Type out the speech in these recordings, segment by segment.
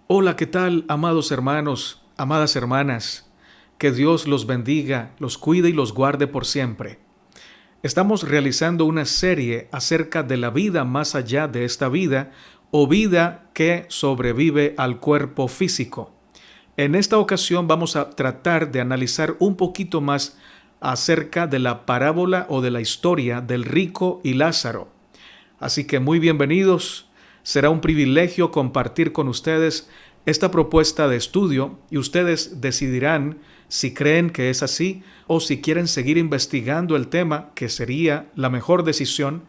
Hola, ¿qué tal, amados hermanos, amadas hermanas? Que Dios los bendiga, los cuide y los guarde por siempre. Estamos realizando una serie acerca de la vida más allá de esta vida o vida que sobrevive al cuerpo físico. En esta ocasión vamos a tratar de analizar un poquito más acerca de la parábola o de la historia del rico y Lázaro. Así que muy bienvenidos. Será un privilegio compartir con ustedes esta propuesta de estudio y ustedes decidirán si creen que es así o si quieren seguir investigando el tema, que sería la mejor decisión,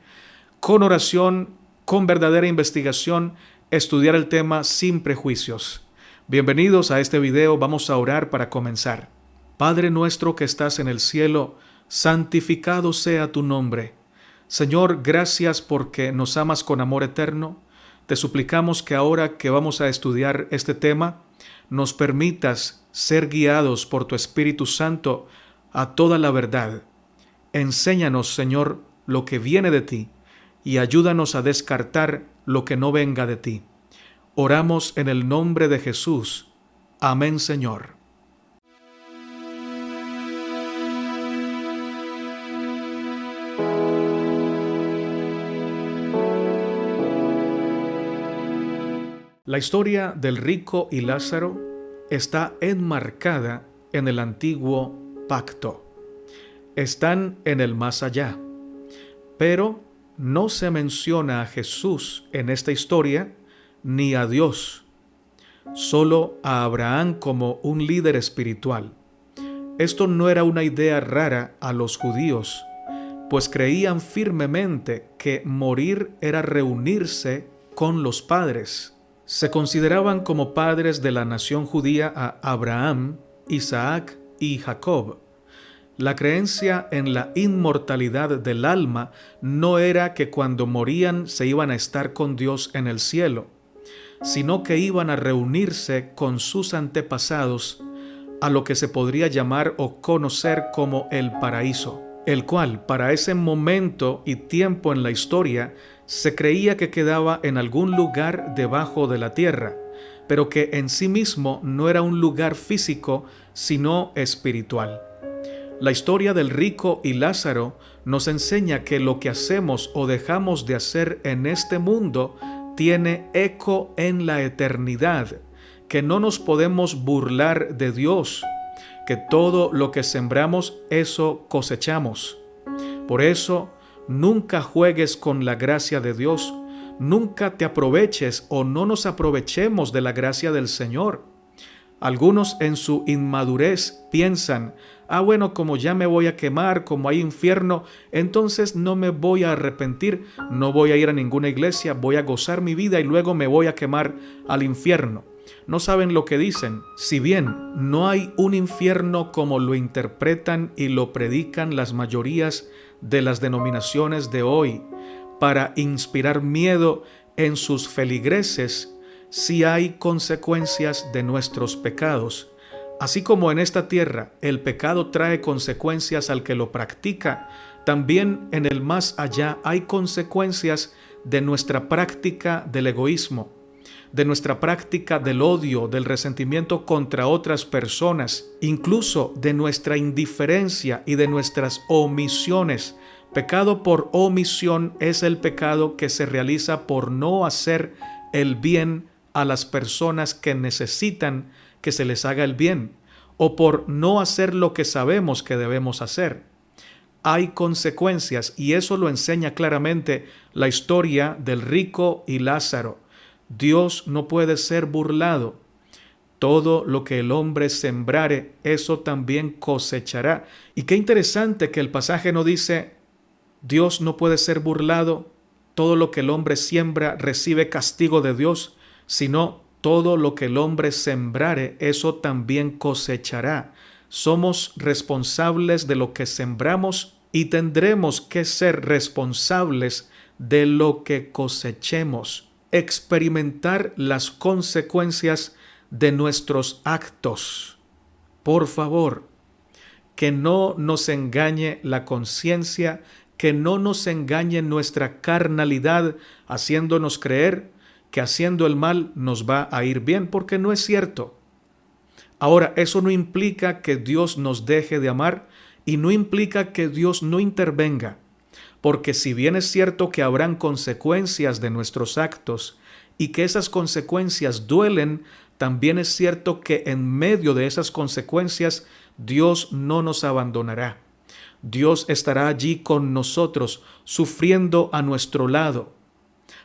con oración, con verdadera investigación, estudiar el tema sin prejuicios. Bienvenidos a este video, vamos a orar para comenzar. Padre nuestro que estás en el cielo, santificado sea tu nombre. Señor, gracias porque nos amas con amor eterno. Te suplicamos que ahora que vamos a estudiar este tema, nos permitas ser guiados por tu Espíritu Santo a toda la verdad. Enséñanos, Señor, lo que viene de ti y ayúdanos a descartar lo que no venga de ti. Oramos en el nombre de Jesús. Amén, Señor. La historia del rico y Lázaro está enmarcada en el antiguo pacto. Están en el más allá, pero no se menciona a Jesús en esta historia ni a Dios, solo a Abraham como un líder espiritual. Esto no era una idea rara a los judíos, pues creían firmemente que morir era reunirse con los padres. Se consideraban como padres de la nación judía a Abraham, Isaac y Jacob. La creencia en la inmortalidad del alma no era que cuando morían se iban a estar con Dios en el cielo, sino que iban a reunirse con sus antepasados a lo que se podría llamar o conocer como el paraíso, el cual para ese momento y tiempo en la historia se creía que quedaba en algún lugar debajo de la tierra, pero que en sí mismo no era un lugar físico, sino espiritual. La historia del rico y Lázaro nos enseña que lo que hacemos o dejamos de hacer en este mundo tiene eco en la eternidad, que no nos podemos burlar de Dios, que todo lo que sembramos, eso cosechamos. Por eso, nunca juegues con la gracia de Dios, nunca te aproveches o no nos aprovechemos de la gracia del Señor. Algunos en su inmadurez piensan, bueno, como ya me voy a quemar, como hay infierno, entonces no me voy a arrepentir, no voy a ir a ninguna iglesia, voy a gozar mi vida y luego me voy a quemar al infierno. No saben lo que dicen. Si bien no hay un infierno como lo interpretan y lo predican las mayorías de las denominaciones de hoy para inspirar miedo en sus feligreses, sí hay consecuencias de nuestros pecados. Así como en esta tierra el pecado trae consecuencias al que lo practica, también en el más allá hay consecuencias de nuestra práctica del egoísmo, de nuestra práctica del odio, del resentimiento contra otras personas, incluso de nuestra indiferencia y de nuestras omisiones. Pecado por omisión es el pecado que se realiza por no hacer el bien a las personas que necesitan que se les haga el bien, o por no hacer lo que sabemos que debemos hacer. Hay consecuencias y eso lo enseña claramente la historia del rico y Lázaro. Dios no puede ser burlado. Todo lo que el hombre sembrare, eso también cosechará. Y qué interesante que el pasaje no dice, Dios no puede ser burlado, todo lo que el hombre siembra recibe castigo de Dios, sino todo lo que el hombre sembrare, eso también cosechará. Somos responsables de lo que sembramos y tendremos que ser responsables de lo que cosechemos. Experimentar las consecuencias de nuestros actos. Por favor, que no nos engañe la conciencia, que no nos engañe nuestra carnalidad, haciéndonos creer que haciendo el mal nos va a ir bien, porque no es cierto. Ahora, eso no implica que Dios nos deje de amar y no implica que Dios no intervenga, porque si bien es cierto que habrán consecuencias de nuestros actos y que esas consecuencias duelen, también es cierto que en medio de esas consecuencias Dios no nos abandonará. Dios estará allí con nosotros, sufriendo a nuestro lado,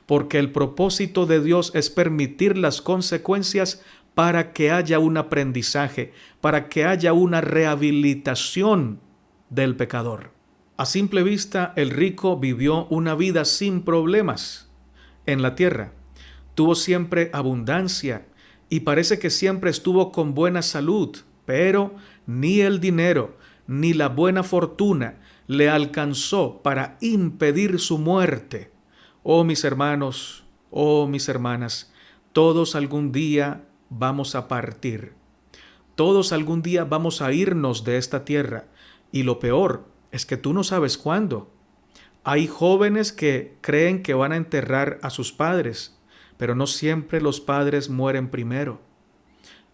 porque el propósito de Dios es permitir las consecuencias para que haya un aprendizaje, para que haya una rehabilitación del pecador. A simple vista, el rico vivió una vida sin problemas en la tierra. Tuvo siempre abundancia y parece que siempre estuvo con buena salud, pero ni el dinero ni la buena fortuna le alcanzó para impedir su muerte. Oh mis hermanos, oh mis hermanas, todos algún día vamos a partir. Todos algún día vamos a irnos de esta tierra. Y lo peor es que tú no sabes cuándo. Hay jóvenes que creen que van a enterrar a sus padres, pero no siempre los padres mueren primero.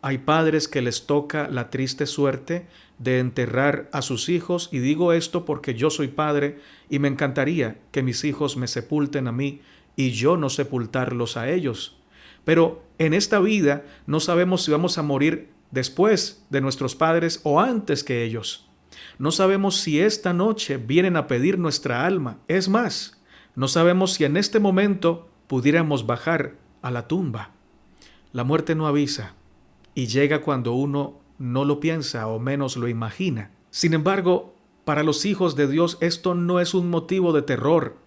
Hay padres que les toca la triste suerte de enterrar a sus hijos, y digo esto porque yo soy padre y me encantaría que mis hijos me sepulten a mí y yo no sepultarlos a ellos. Pero en esta vida no sabemos si vamos a morir después de nuestros padres o antes que ellos. No sabemos si esta noche vienen a pedir nuestra alma. Es más, no sabemos si en este momento pudiéramos bajar a la tumba. La muerte no avisa y llega cuando uno no lo piensa o menos lo imagina. Sin embargo, para los hijos de Dios esto no es un motivo de terror.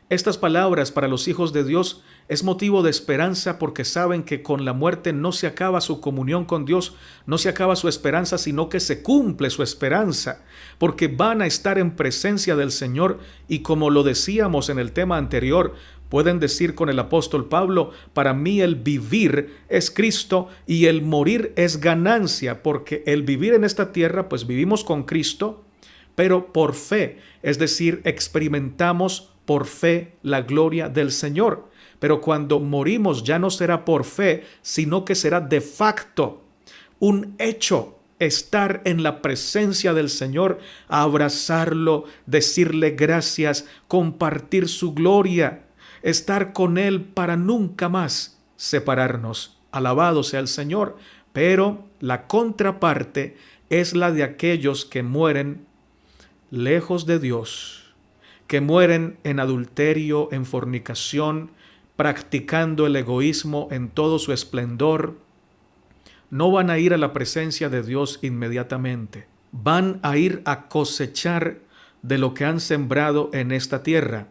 Estas palabras para los hijos de Dios es motivo de esperanza, porque saben que con la muerte no se acaba su comunión con Dios, no se acaba su esperanza, sino que se cumple su esperanza, porque van a estar en presencia del Señor. Y como lo decíamos en el tema anterior, pueden decir con el apóstol Pablo: para mí el vivir es Cristo y el morir es ganancia, porque el vivir en esta tierra, pues vivimos con Cristo, pero por fe, es decir, experimentamos por fe la gloria del Señor. Pero cuando morimos ya no será por fe, sino que será de facto un hecho, estar en la presencia del Señor, abrazarlo, decirle gracias, compartir su gloria, estar con Él para nunca más separarnos. Alabado sea el Señor. Pero la contraparte es la de aquellos que mueren lejos de Dios, que mueren en adulterio, en fornicación, practicando el egoísmo en todo su esplendor. No van a ir a la presencia de Dios inmediatamente. Van a ir a cosechar de lo que han sembrado en esta tierra.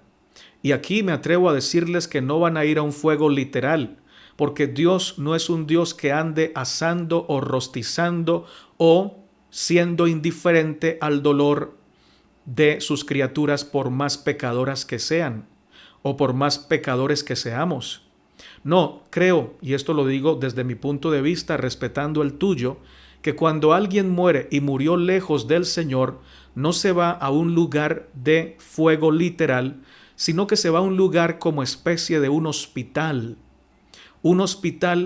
Y aquí me atrevo a decirles que no van a ir a un fuego literal, porque Dios no es un Dios que ande asando o rostizando o siendo indiferente al dolor de sus criaturas, por más pecadoras que sean o por más pecadores que seamos. No, creo, y esto lo digo desde mi punto de vista, respetando el tuyo, que cuando alguien muere y murió lejos del Señor, no se va a un lugar de fuego literal, sino que se va a un lugar como especie de un hospital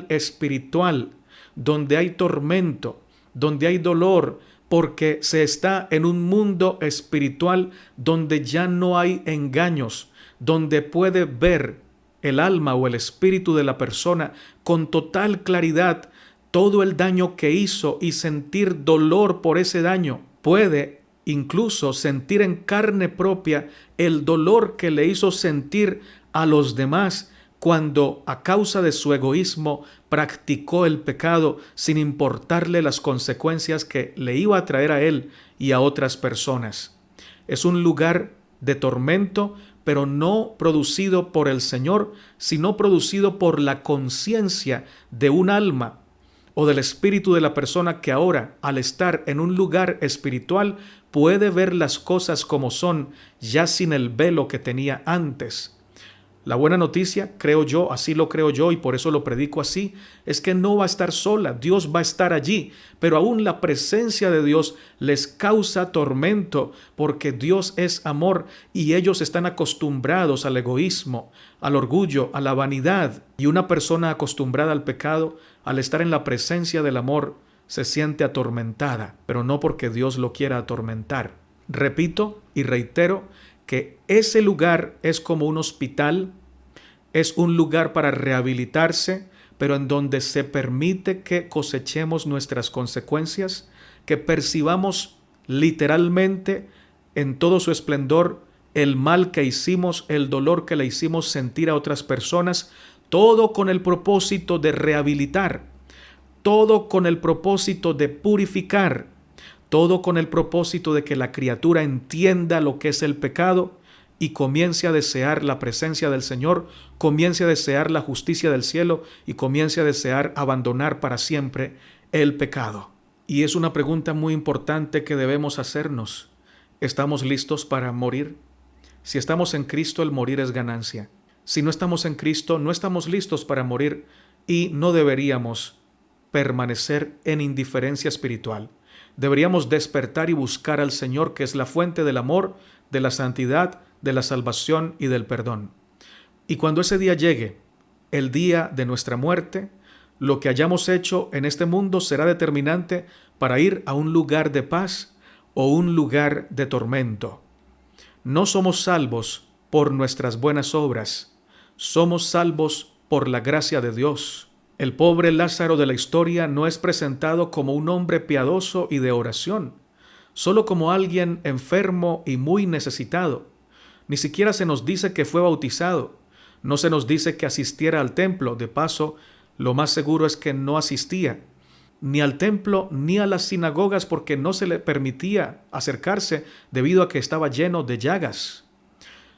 espiritual, donde hay tormento, donde hay dolor, porque se está en un mundo espiritual donde ya no hay engaños, donde puede ver el alma o el espíritu de la persona con total claridad todo el daño que hizo y sentir dolor por ese daño. Puede incluso sentir en carne propia el dolor que le hizo sentir a los demás cuando, a causa de su egoísmo, practicó el pecado sin importarle las consecuencias que le iba a traer a él y a otras personas. Es un lugar de tormento, pero no producido por el Señor, sino producido por la conciencia de un alma o del espíritu de la persona que ahora, al estar en un lugar espiritual, puede ver las cosas como son, ya sin el velo que tenía antes. La buena noticia, creo yo, así lo creo yo y por eso lo predico así, es que no va a estar sola, Dios va a estar allí, pero aún la presencia de Dios les causa tormento porque Dios es amor y ellos están acostumbrados al egoísmo, al orgullo, a la vanidad. Y una persona acostumbrada al pecado, al estar en la presencia del amor, se siente atormentada, pero no porque Dios lo quiera atormentar. Repito y reitero que ese lugar es como un hospital, es un lugar para rehabilitarse, pero en donde se permite que cosechemos nuestras consecuencias, que percibamos literalmente en todo su esplendor el mal que hicimos, el dolor que le hicimos sentir a otras personas, todo con el propósito de rehabilitar, todo con el propósito de purificar, todo con el propósito de que la criatura entienda lo que es el pecado y comience a desear la presencia del Señor, comience a desear la justicia del cielo y comience a desear abandonar para siempre el pecado. Y es una pregunta muy importante que debemos hacernos. ¿Estamos listos para morir? Si estamos en Cristo, el morir es ganancia. Si no estamos en Cristo, no estamos listos para morir y no deberíamos permanecer en indiferencia espiritual. Deberíamos despertar y buscar al Señor, que es la fuente del amor, de la santidad, de la salvación y del perdón. Y cuando ese día llegue, el día de nuestra muerte, lo que hayamos hecho en este mundo será determinante para ir a un lugar de paz o un lugar de tormento. No somos salvos por nuestras buenas obras, somos salvos por la gracia de Dios. El pobre Lázaro de la historia no es presentado como un hombre piadoso y de oración, solo como alguien enfermo y muy necesitado. Ni siquiera se nos dice que fue bautizado, no se nos dice que asistiera al templo. De paso, lo más seguro es que no asistía ni al templo ni a las sinagogas porque no se le permitía acercarse debido a que estaba lleno de llagas.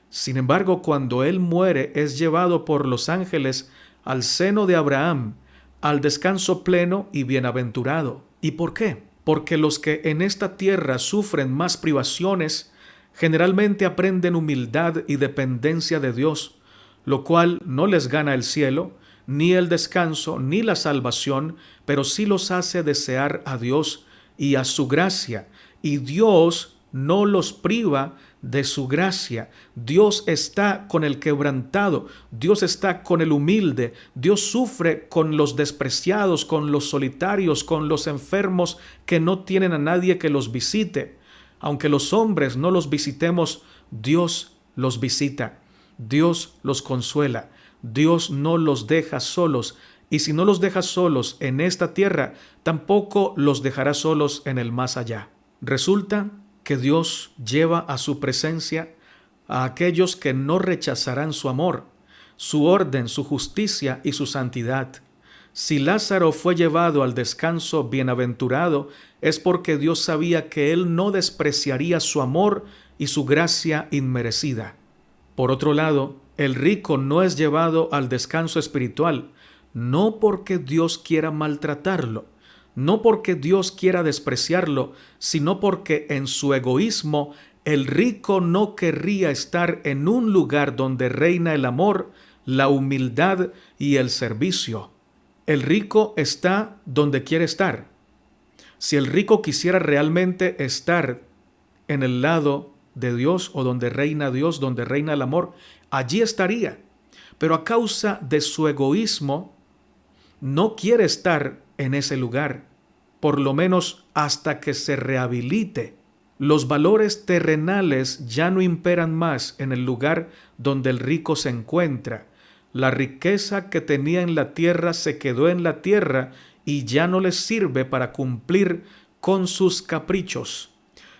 Sin embargo, cuando él muere, es llevado por los ángeles al seno de Abraham, al descanso pleno y bienaventurado. ¿Y por qué? Porque los que en esta tierra sufren más privaciones generalmente aprenden humildad y dependencia de Dios, lo cual no les gana el cielo, ni el descanso, ni la salvación, pero sí los hace desear a Dios y a su gracia. Y Dios no los priva de su gracia. Dios está con el quebrantado, Dios está con el humilde, Dios sufre con los despreciados, con los solitarios, con los enfermos que no tienen a nadie que los visite. Aunque los hombres no los visitemos, Dios los visita, Dios los consuela, Dios no los deja solos. Y si no los deja solos en esta tierra, tampoco los dejará solos en el más allá. Resulta que Dios lleva a su presencia a aquellos que no rechazarán su amor, su orden, su justicia y su santidad. Si Lázaro fue llevado al descanso bienaventurado, es porque Dios sabía que él no despreciaría su amor y su gracia inmerecida. Por otro lado, el rico no es llevado al descanso espiritual, no porque Dios quiera maltratarlo, no porque Dios quiera despreciarlo, sino porque en su egoísmo el rico no querría estar en un lugar donde reina el amor, la humildad y el servicio. El rico está donde quiere estar. Si el rico quisiera realmente estar en el lado de Dios o donde reina Dios, donde reina el amor, allí estaría. Pero a causa de su egoísmo, no quiere estar en ese lugar, por lo menos hasta que se rehabilite. Los valores terrenales ya no imperan más en el lugar donde el rico se encuentra. La riqueza que tenía en la tierra se quedó en la tierra y ya no le sirve para cumplir con sus caprichos.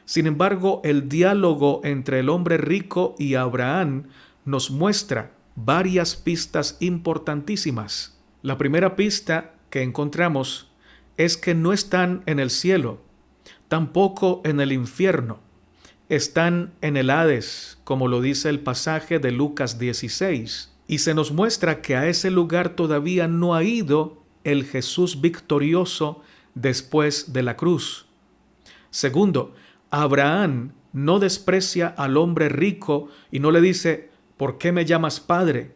Sin embargo, el diálogo entre el hombre rico y Abraham nos muestra varias pistas importantísimas. La primera pista que encontramos es que no están en el cielo, tampoco en el infierno. Están en el Hades, como lo dice el pasaje de Lucas 16. Y se nos muestra que a ese lugar todavía no ha ido el Jesús victorioso después de la cruz. Segundo, Abraham no desprecia al hombre rico y no le dice, ¿Por qué me llamas padre?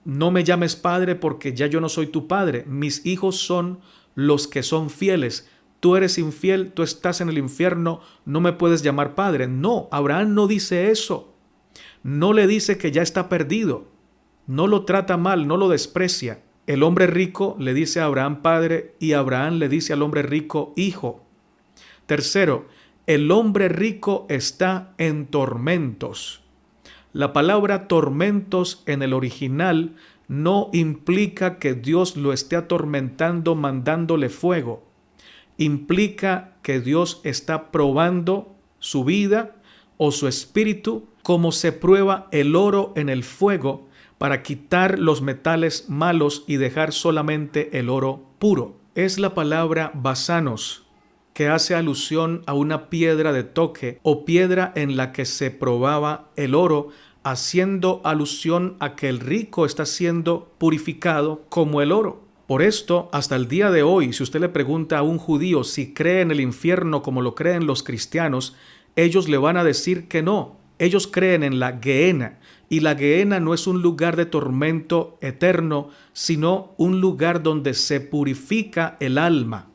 No me llames padre porque ya yo no soy tu padre. Mis hijos son los que son fieles. Tú eres infiel, tú estás en el infierno, no me puedes llamar padre. No, Abraham no dice eso. No le dice que ya está perdido. No lo trata mal, no lo desprecia. El hombre rico le dice a Abraham padre y Abraham le dice al hombre rico hijo. Tercero, el hombre rico está en tormentos. La palabra tormentos en el original no implica que Dios lo esté atormentando mandándole fuego. Implica que Dios está probando su vida o su espíritu como se prueba el oro en el fuego para quitar los metales malos y dejar solamente el oro puro. Es la palabra basanos, que hace alusión a una piedra de toque o piedra en la que se probaba el oro, haciendo alusión a que el rico está siendo purificado como el oro. Por esto, hasta el día de hoy, si usted le pregunta a un judío si cree en el infierno como lo creen los cristianos, ellos le van a decir que no. Ellos creen en la Gehenna, y la Gehenna no es un lugar de tormento eterno, sino un lugar donde se purifica el alma.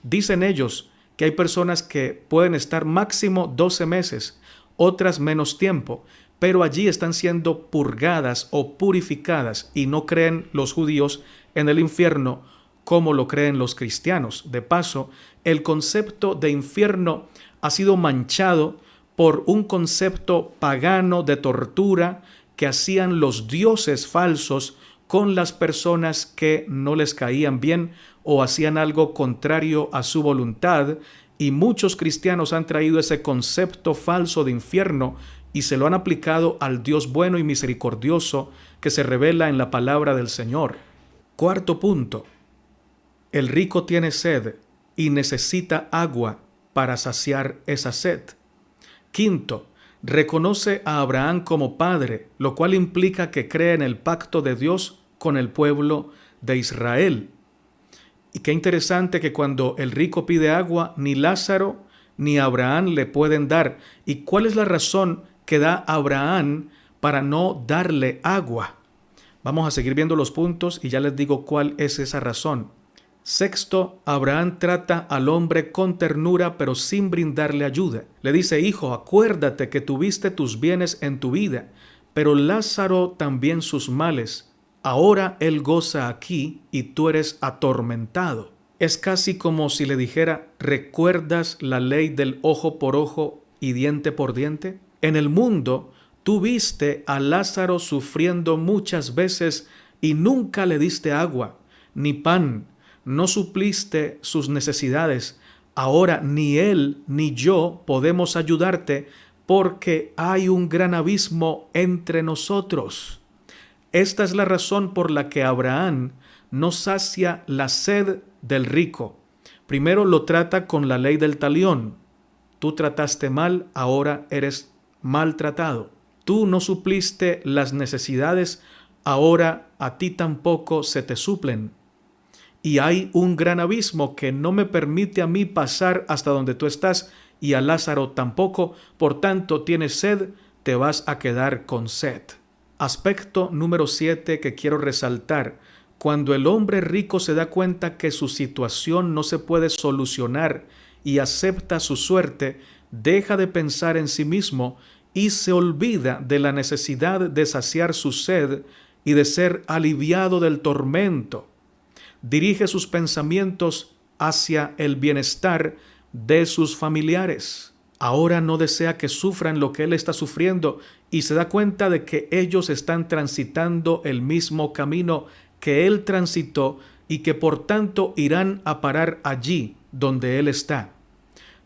Dicen ellos que hay personas que pueden estar máximo 12 meses, otras menos tiempo, pero allí están siendo purgadas o purificadas, y no creen los judíos en el infierno como lo creen los cristianos. De paso, el concepto de infierno ha sido manchado por un concepto pagano de tortura que hacían los dioses falsos con las personas que no les caían bien o hacían algo contrario a su voluntad, y muchos cristianos han traído ese concepto falso de infierno y se lo han aplicado al Dios bueno y misericordioso que se revela en la palabra del Señor. Cuarto punto, el rico tiene sed y necesita agua para saciar esa sed. Quinto, reconoce a Abraham como padre, lo cual implica que cree en el pacto de Dios con el pueblo de Israel. Y qué interesante que cuando el rico pide agua, ni Lázaro ni Abraham le pueden dar. ¿Y cuál es la razón que da Abraham para no darle agua? Vamos a seguir viendo los puntos y ya les digo cuál es esa razón. Sexto, Abraham trata al hombre con ternura pero sin brindarle ayuda. Le dice: hijo, acuérdate que tuviste tus bienes en tu vida, pero Lázaro también sus males. Ahora él goza aquí y tú eres atormentado. Es casi como si le dijera: ¿recuerdas la ley del ojo por ojo y diente por diente? En el mundo, tú viste a Lázaro sufriendo muchas veces y nunca le diste agua, ni pan, no supliste sus necesidades. Ahora ni él ni yo podemos ayudarte porque hay un gran abismo entre nosotros. Esta es la razón por la que Abraham no sacia la sed del rico. Primero lo trata con la ley del talión. Tú trataste mal, ahora eres maltratado. Tú no supliste las necesidades, ahora a ti tampoco se te suplen. Y hay un gran abismo que no me permite a mí pasar hasta donde tú estás, y a Lázaro tampoco. Por tanto, tienes sed, te vas a quedar con sed. Aspecto número 7 que quiero resaltar. Cuando el hombre rico se da cuenta que su situación no se puede solucionar y acepta su suerte, deja de pensar en sí mismo y se olvida de la necesidad de saciar su sed y de ser aliviado del tormento. Dirige sus pensamientos hacia el bienestar de sus familiares. Ahora no desea que sufran lo que él está sufriendo y se da cuenta de que ellos están transitando el mismo camino que él transitó y que por tanto irán a parar allí donde él está.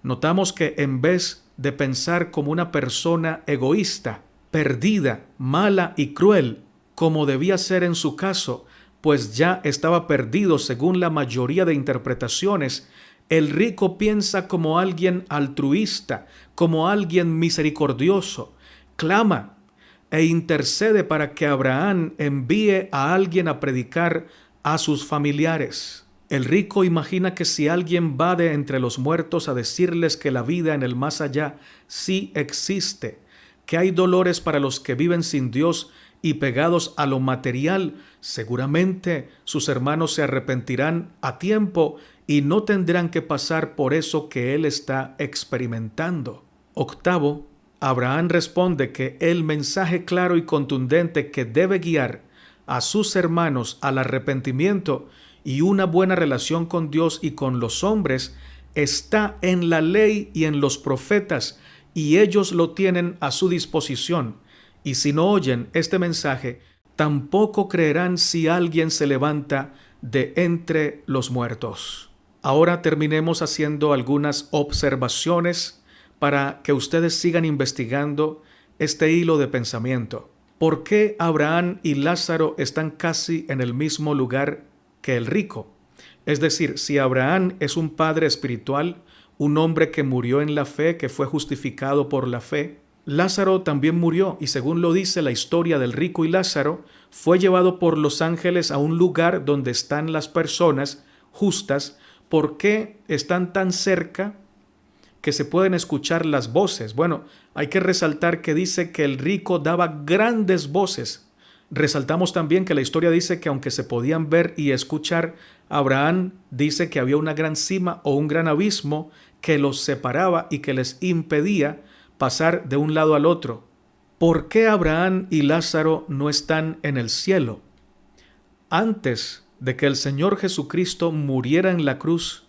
Notamos que en vez de pensar como una persona egoísta, perdida, mala y cruel, como debía ser en su caso, pues ya estaba perdido según la mayoría de interpretaciones, el rico piensa como alguien altruista, como alguien misericordioso, clama e intercede para que Abraham envíe a alguien a predicar a sus familiares. El rico imagina que si alguien va de entre los muertos a decirles que la vida en el más allá sí existe, que hay dolores para los que viven sin Dios y pegados a lo material, seguramente sus hermanos se arrepentirán a tiempo y no tendrán que pasar por eso que él está experimentando. Octavo, Abraham responde que el mensaje claro y contundente que debe guiar a sus hermanos al arrepentimiento y una buena relación con Dios y con los hombres está en la ley y en los profetas, y ellos lo tienen a su disposición. Y si no oyen este mensaje, tampoco creerán si alguien se levanta de entre los muertos. Ahora terminemos haciendo algunas observaciones para que ustedes sigan investigando este hilo de pensamiento. ¿Por qué Abraham y Lázaro están casi en el mismo lugar que el rico? Es decir, si Abraham es un padre espiritual, un hombre que murió en la fe, que fue justificado por la fe, Lázaro también murió, y según lo dice la historia del rico y Lázaro, fue llevado por los ángeles a un lugar donde están las personas justas. ¿Por qué están tan cerca que se pueden escuchar las voces? Bueno, hay que resaltar que dice que el rico daba grandes voces. Resaltamos también que la historia dice que aunque se podían ver y escuchar, Abraham dice que había una gran cima o un gran abismo que los separaba y que les impedía pasar de un lado al otro. ¿Por qué Abraham y Lázaro no están en el cielo? Antes de que el Señor Jesucristo muriera en la cruz,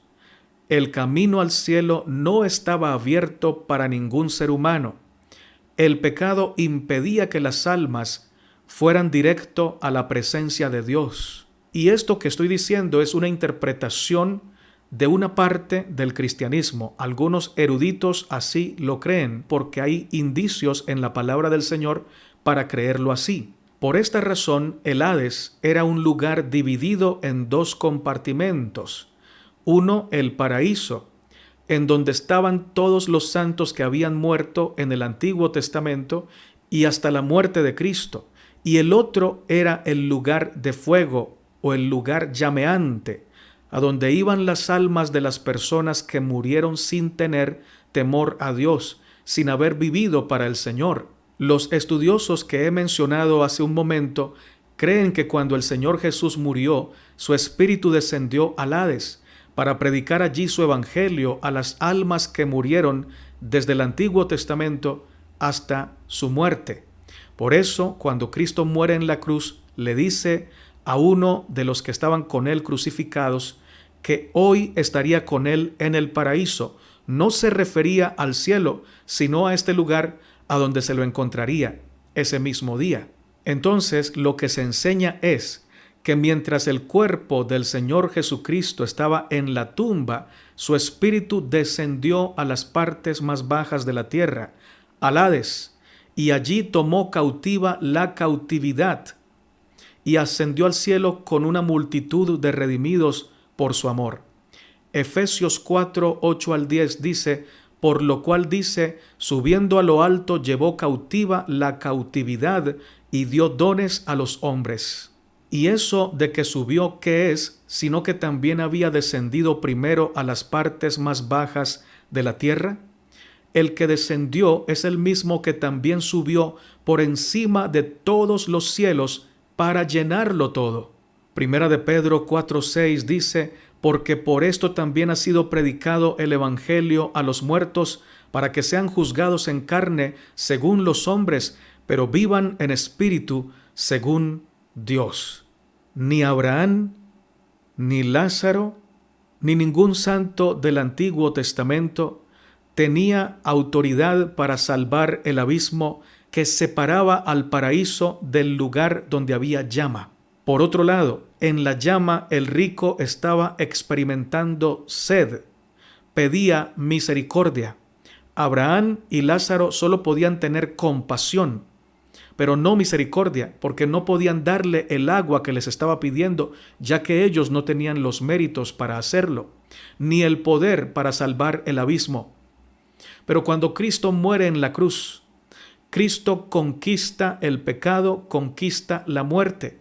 el camino al cielo no estaba abierto para ningún ser humano. El pecado impedía que las almas fueran directo a la presencia de Dios. Y esto que estoy diciendo es una interpretación de una parte del cristianismo. Algunos eruditos así lo creen porque hay indicios en la palabra del Señor para creerlo así. Por esta razón, el Hades era un lugar dividido en dos compartimentos. Uno, el paraíso, en donde estaban todos los santos que habían muerto en el Antiguo Testamento y hasta la muerte de Cristo. Y el otro era el lugar de fuego o el lugar llameante, a donde iban las almas de las personas que murieron sin tener temor a Dios, sin haber vivido para el Señor. Los estudiosos que he mencionado hace un momento creen que cuando el Señor Jesús murió, su espíritu descendió al Hades para predicar allí su evangelio a las almas que murieron desde el Antiguo Testamento hasta su muerte. Por eso, cuando Cristo muere en la cruz, le dice a uno de los que estaban con él crucificados que hoy estaría con él en el paraíso. No se refería al cielo, sino a este lugar a donde se lo encontraría ese mismo día. Entonces, lo que se enseña es que mientras el cuerpo del Señor Jesucristo estaba en la tumba, su espíritu descendió a las partes más bajas de la tierra, al Hades, y allí tomó cautiva la cautividad y ascendió al cielo con una multitud de redimidos por su amor. Efesios 4, 8 al 10 dice: por lo cual dice, subiendo a lo alto llevó cautiva la cautividad y dio dones a los hombres. Y eso de que subió, ¿qué es? Sino que también había descendido primero a las partes más bajas de la tierra. El que descendió es el mismo que también subió por encima de todos los cielos para llenarlo todo. Primera de Pedro 4:6 dice: porque por esto también ha sido predicado el evangelio a los muertos, para que sean juzgados en carne según los hombres, pero vivan en espíritu según Dios. Ni Abraham, ni Lázaro, ni ningún santo del Antiguo Testamento tenía autoridad para salvar el abismo que separaba al paraíso del lugar donde había llama. Por otro lado, en la llama el rico estaba experimentando sed, pedía misericordia. Abraham y Lázaro solo podían tener compasión, pero no misericordia, porque no podían darle el agua que les estaba pidiendo, ya que ellos no tenían los méritos para hacerlo, ni el poder para salvar el abismo. Pero cuando Cristo muere en la cruz, Cristo conquista el pecado, conquista la muerte.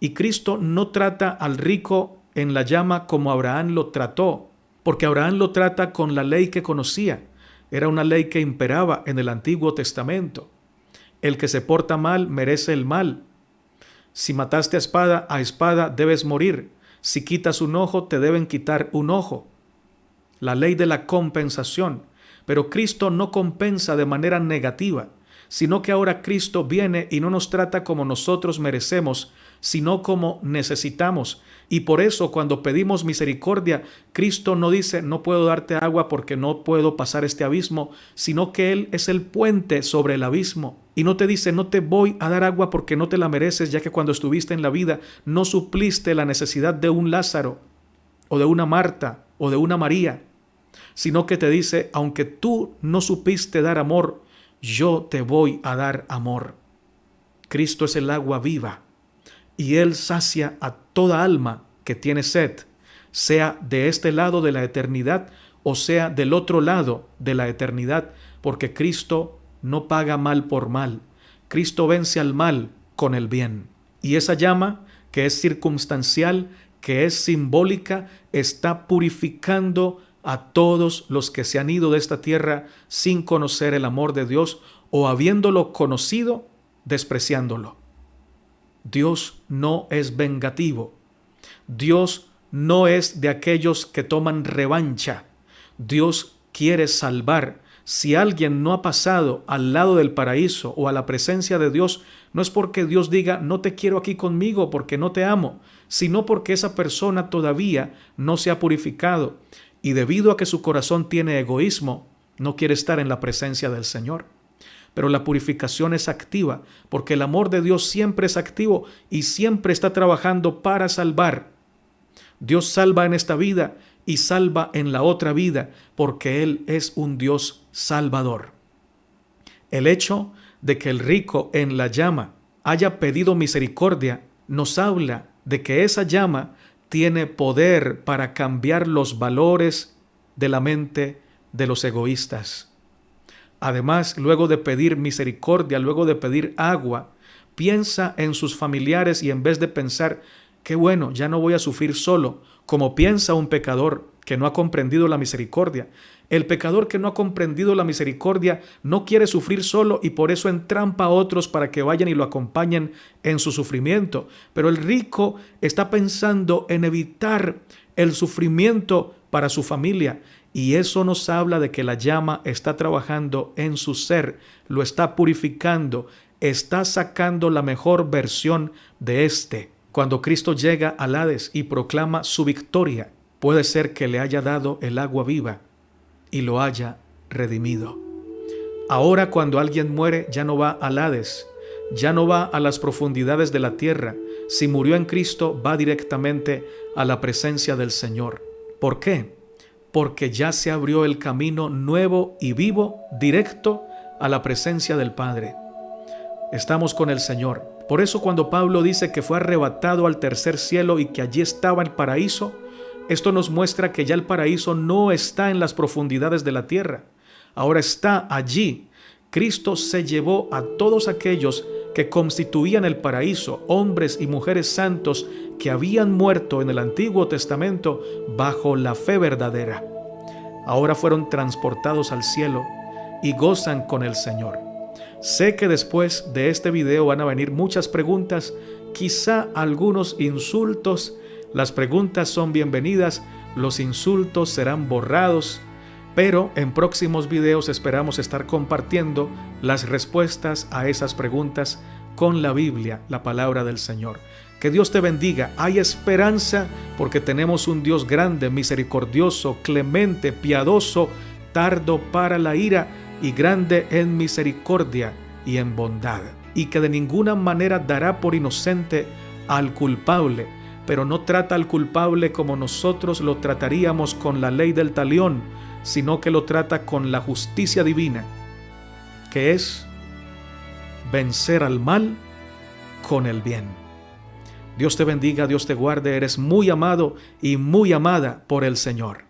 Y Cristo no trata al rico en la llama como Abraham lo trató, porque Abraham lo trata con la ley que conocía. Era una ley que imperaba en el Antiguo Testamento. El que se porta mal merece el mal. Si mataste a espada debes morir. Si quitas un ojo, te deben quitar un ojo. La ley de la compensación. Pero Cristo no compensa de manera negativa, sino que ahora Cristo viene y no nos trata como nosotros merecemos, sino como necesitamos. Y por eso cuando pedimos misericordia, Cristo no dice, no puedo darte agua porque no puedo pasar este abismo, sino que Él es el puente sobre el abismo. Y no te dice, no te voy a dar agua porque no te la mereces, ya que cuando estuviste en la vida no supliste la necesidad de un Lázaro, o de una Marta, o de una María, sino que te dice, aunque tú no supiste dar amor, yo te voy a dar amor. Cristo es el agua viva y Él sacia a toda alma que tiene sed, sea de este lado de la eternidad o sea del otro lado de la eternidad, porque Cristo no paga mal por mal. Cristo vence al mal con el bien. Y esa llama, que es circunstancial, que es simbólica, está purificando a todos los que se han ido de esta tierra sin conocer el amor de Dios o habiéndolo conocido, despreciándolo. Dios no es vengativo. Dios no es de aquellos que toman revancha. Dios quiere salvar. Si alguien no ha pasado al lado del paraíso o a la presencia de Dios, no es porque Dios diga, no te quiero aquí conmigo porque no te amo, sino porque esa persona todavía no se ha purificado. Y debido a que su corazón tiene egoísmo, no quiere estar en la presencia del Señor. Pero la purificación es activa, porque el amor de Dios siempre es activo y siempre está trabajando para salvar. Dios salva en esta vida y salva en la otra vida, porque Él es un Dios salvador. El hecho de que el rico en la llama haya pedido misericordia nos habla de que esa llama tiene poder para cambiar los valores de la mente de los egoístas. Además, luego de pedir misericordia, luego de pedir agua, piensa en sus familiares y en vez de pensar, qué bueno, ya no voy a sufrir solo, como piensa un pecador que no ha comprendido la misericordia. El pecador que no ha comprendido la misericordia no quiere sufrir solo y por eso entrampa a otros para que vayan y lo acompañen en su sufrimiento. Pero el rico está pensando en evitar el sufrimiento para su familia. Y eso nos habla de que la llama está trabajando en su ser, lo está purificando, está sacando la mejor versión de éste. Cuando Cristo llega al Hades y proclama su victoria, puede ser que le haya dado el agua viva y lo haya redimido. Ahora cuando alguien muere ya no va al Hades, ya no va a las profundidades de la tierra. Si murió en Cristo va directamente a la presencia del Señor. ¿Por qué? Porque ya se abrió el camino nuevo y vivo directo a la presencia del Padre. Estamos con el Señor. Por eso cuando Pablo dice que fue arrebatado al tercer cielo y que allí estaba el paraíso, esto nos muestra que ya el paraíso no está en las profundidades de la tierra. Ahora está allí. Cristo se llevó a todos aquellos que constituían el paraíso, hombres y mujeres santos que habían muerto en el Antiguo Testamento bajo la fe verdadera. Ahora fueron transportados al cielo y gozan con el Señor. Sé que después de este video van a venir muchas preguntas, quizá algunos insultos. Las preguntas son bienvenidas, los insultos serán borrados, pero en próximos videos esperamos estar compartiendo las respuestas a esas preguntas con la Biblia, la palabra del Señor. Que Dios te bendiga. Hay esperanza porque tenemos un Dios grande, misericordioso, clemente, piadoso, tardo para la ira y grande en misericordia y en bondad. Y que de ninguna manera dará por inocente al culpable, pero no trata al culpable como nosotros lo trataríamos con la ley del talión, sino que lo trata con la justicia divina, que es vencer al mal con el bien. Dios te bendiga, Dios te guarde, eres muy amado y muy amada por el Señor.